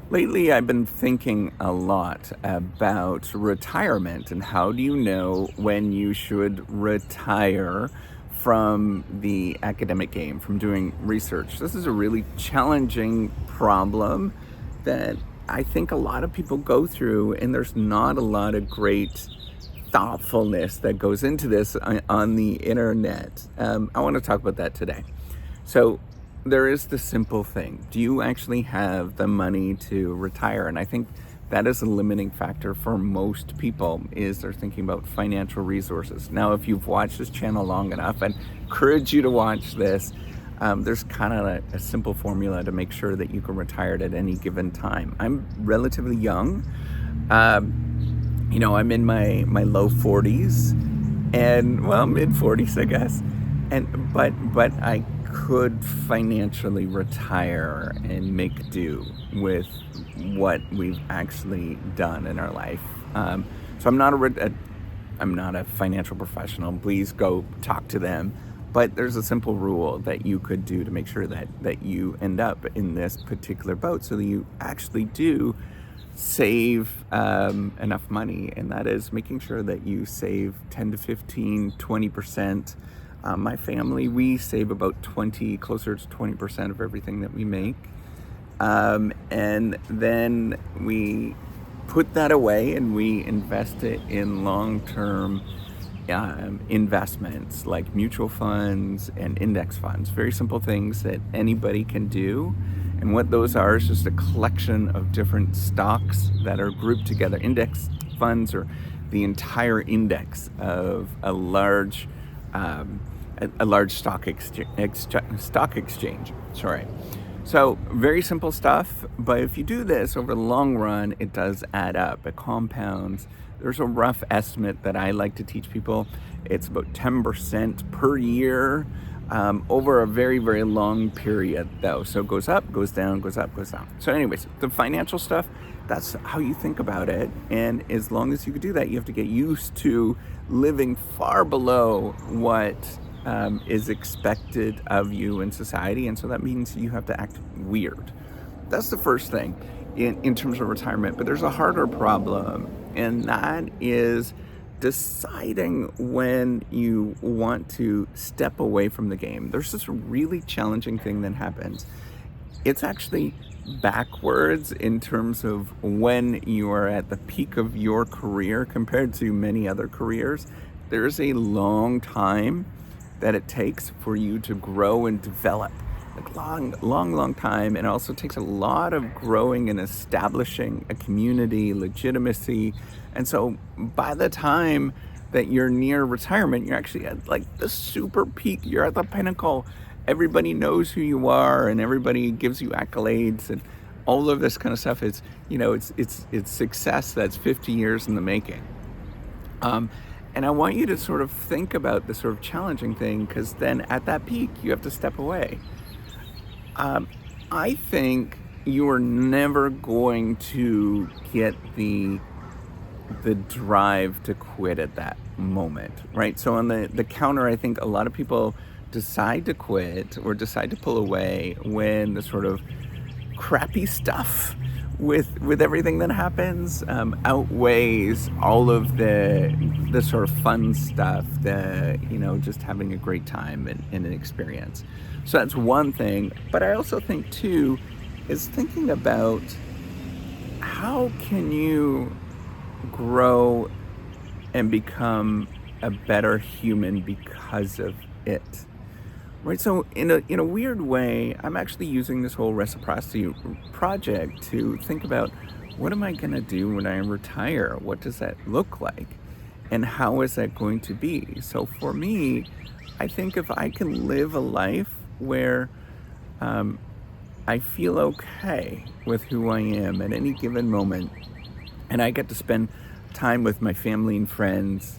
Lately, I've been thinking a lot about retirement and how do you know when you should retire from the academic game, from doing research. This is a really challenging problem that I think a lot of people go through, and there's not a lot of great thoughtfulness that goes into this on the internet. I want to talk about that today. So there is the simple thing. Do you actually have the money to retire? And I think that is a limiting factor for most people is they're thinking about financial resources. Now, if you've watched this channel long enough, I'd encourage you to watch this. There's kind of a simple formula to make sure that you can retire at any given time. I'm relatively young. I'm in my low 40s and well, mid 40s, I guess. And but I could financially retire and make do with what we've actually done in our life. So I'm not a financial professional. Please go talk to them. But there's a simple rule that you could do to make sure that you end up in this particular boat so that you actually do save enough money, and that is making sure that you save 10 to 15, 20%. My family, we save about closer to 20% of everything that we make. And then we put that away and we invest it in long-term investments like mutual funds and index funds. Very simple things that anybody can do. And what those are is just a collection of different stocks that are grouped together. Index funds are the entire index of a large stock exchange. Sorry. So very simple stuff, but if you do this over the long run, it does add up. It compounds. There's a rough estimate that I like to teach people. It's about 10% per year over a very, very long period, though. So it goes up, goes down, goes up, goes down. So anyways, the financial stuff, that's how you think about it. And as long as you can do that, you have to get used to living far below what is expected of you in society. And so that means you have to act weird. That's the first thing in terms of retirement. But there's a harder problem, and that is deciding when you want to step away from the game. There's this really challenging thing that happens. It's actually backwards in terms of when you are at the peak of your career compared to many other careers. There's a long time that it takes for you to grow and develop. Like long time. And it also takes a lot of growing and establishing a community, legitimacy. And so by the time that you're near retirement, you're actually at like the super peak. You're at the pinnacle. Everybody knows who you are and everybody gives you accolades and all of this kind of stuff. It's success that's 50 years in the making. And I want you to sort of think about the sort of challenging thing, because then at that peak, you have to step away. I think you are never going to get the drive to quit at that moment, right? So on the counter, I think a lot of people decide to quit or decide to pull away when the sort of crappy stuff with everything that happens outweighs all of the sort of fun stuff, just having a great time and an experience. So that's one thing. But I also think too is thinking about how can you grow and become a better human because of it. Right, so in a weird way, I'm actually using this whole reciprocity project to think about what am I going to do when I retire? What does that look like? And how is that going to be? So for me, I think if I can live a life where I feel okay with who I am at any given moment, and I get to spend time with my family and friends,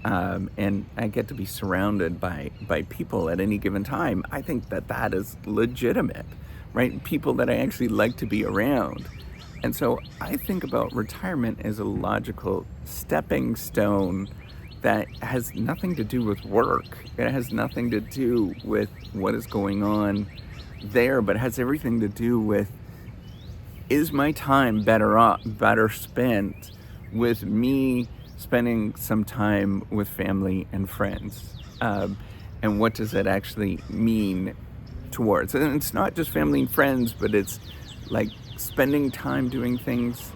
and I get to be surrounded by people at any given time, I think that is legitimate, right? People that I actually like to be around. And so I think about retirement as a logical stepping stone that has nothing to do with work. It has nothing to do with what is going on there, but has everything to do with is my time better spent with me spending some time with family and friends? And what does that actually mean towards? And it's not just family and friends, but it's like spending time doing things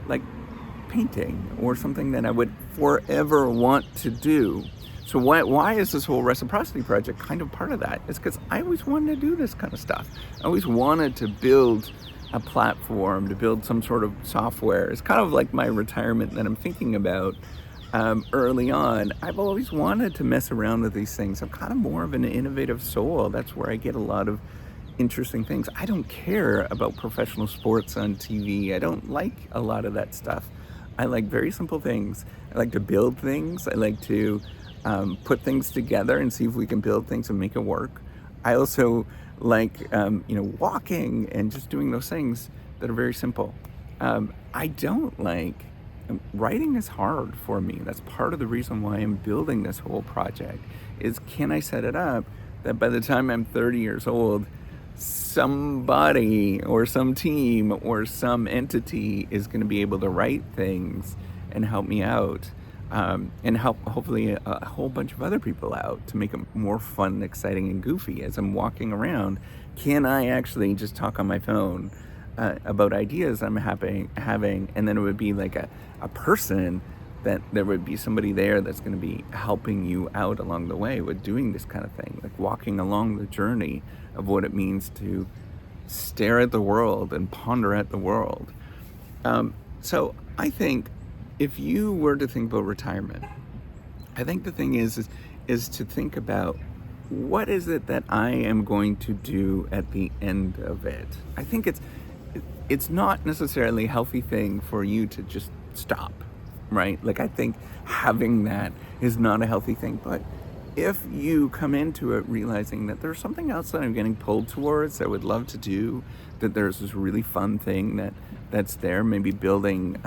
like painting or something that I would forever want to do. So why is this whole reciprocity project kind of part of that? It's because I always wanted to do this kind of stuff. I always wanted to build a platform, to build some sort of software. It's kind of like my retirement that I'm thinking about early on. I've always wanted to mess around with these things. I'm kind of more of an innovative soul. That's where I get a lot of interesting things. I don't care about professional sports on TV. I don't like a lot of that stuff. I like very simple things. I like to build things. I like to put things together and see if we can build things and make it work. I also like, walking and just doing those things that are very simple. I don't like, writing is hard for me. That's part of the reason why I'm building this whole project is, can I set it up that by the time I'm 30 years old, somebody or some team or some entity is going to be able to write things and help me out, and help hopefully a whole bunch of other people out to make it more fun, exciting, and goofy as I'm walking around. Can I actually just talk on my phone about ideas I'm having, and then it would be like a person that there would be somebody there that's going to be helping you out along the way with doing this kind of thing, like walking along the journey of what it means to stare at the world and ponder at the world. So I think if you were to think about retirement, I think the thing is to think about, what is it that I am going to do at the end of it? I think it's not necessarily a healthy thing for you to just stop, right? Like, I think having that is not a healthy thing. But if you come into it realizing that there's something else that I'm getting pulled towards that I would love to do, that there's this really fun thing that's there, maybe building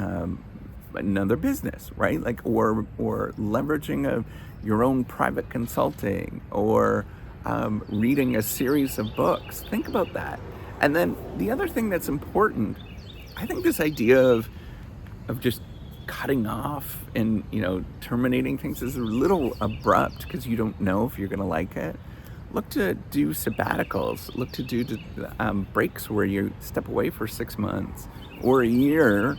another business, right? Like, or leveraging your own private consulting, or reading a series of books. Think about that. And then the other thing that's important, I think this idea of just cutting off and terminating things is a little abrupt, because you don't know if you're going to like it. Look to do sabbaticals. Look to do breaks where you step away for 6 months or a year,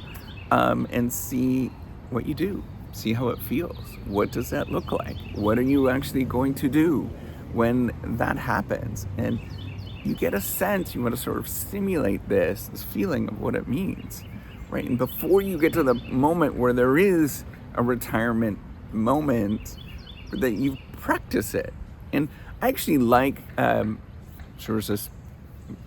and see what you do. See how it feels. What does that look like? What are you actually going to do when that happens? And you get a sense, you want to sort of simulate this feeling of what it means, right? And before you get to the moment where there is a retirement moment, that you practice it. And I actually like, sort of this,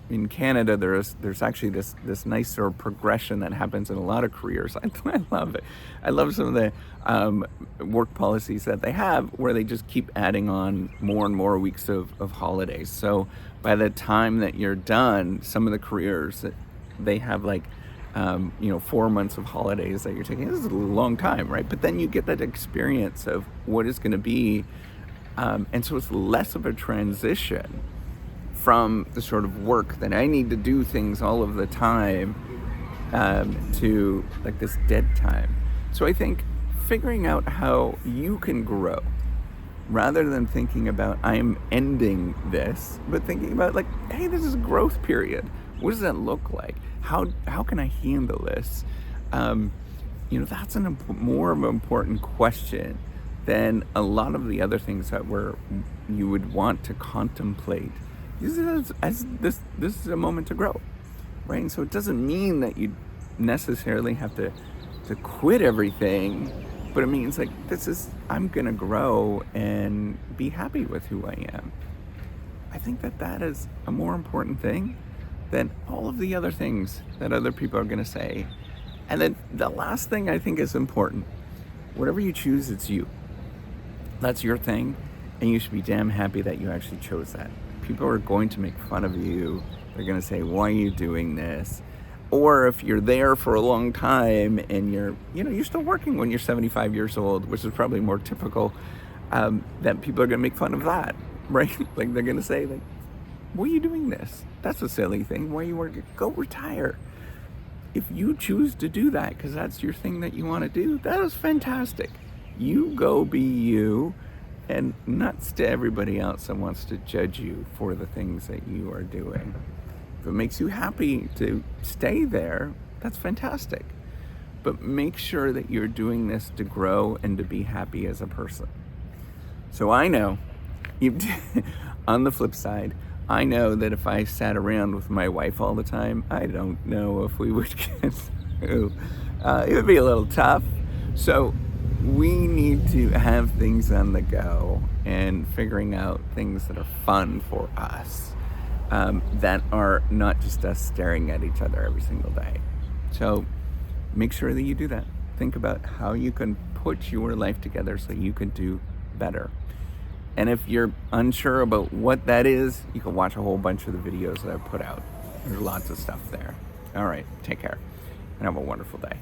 in Canada, there's actually this nice sort of progression that happens in a lot of careers. I love it. I love some of the work policies that they have, where they just keep adding on more and more weeks of holidays. So by the time that you're done, some of the careers that they have, like 4 months of holidays that you're taking. This is a long time, right? But then you get that experience of what it's going to be, and so it's less of a transition from the sort of work that I need to do things all of the time, to like this dead time. So I think figuring out how you can grow, rather than thinking about I'm ending this, but thinking about like, hey, this is a growth period. What does that look like? How can I handle this? That's more of an important question than a lot of the other things that you would want to contemplate. This is a moment to grow, right? And so it doesn't mean that you necessarily have to quit everything, but it means like, I'm gonna grow and be happy with who I am. I think that is a more important thing than all of the other things that other people are gonna say. And then the last thing I think is important, whatever you choose, it's you. That's your thing, and you should be damn happy that you actually chose that. People are going to make fun of you. They're going to say, why are you doing this? Or if you're there for a long time and you're still working when you're 75 years old, which is probably more typical, that people are going to make fun of that, right? Like, they're going to say, like, why are you doing this? That's a silly thing. Why are you working? Go retire. if you choose to do that because that's your thing that you want to do, that is fantastic. You go be you, and nuts to everybody else that wants to judge you for the things that you are doing. If it makes you happy to stay there, that's fantastic. But make sure that you're doing this to grow and to be happy as a person. So I know, on the flip side, I know that if I sat around with my wife all the time, I don't know if we would get through. It would be a little tough. So we need to have things on the go and figuring out things that are fun for us, that are not just us staring at each other every single day. So make sure that you do that. Think about how you can put your life together so you can do better. And if you're unsure about what that is, you can watch a whole bunch of the videos that I've put out. There's lots of stuff there. All right, take care and have a wonderful day.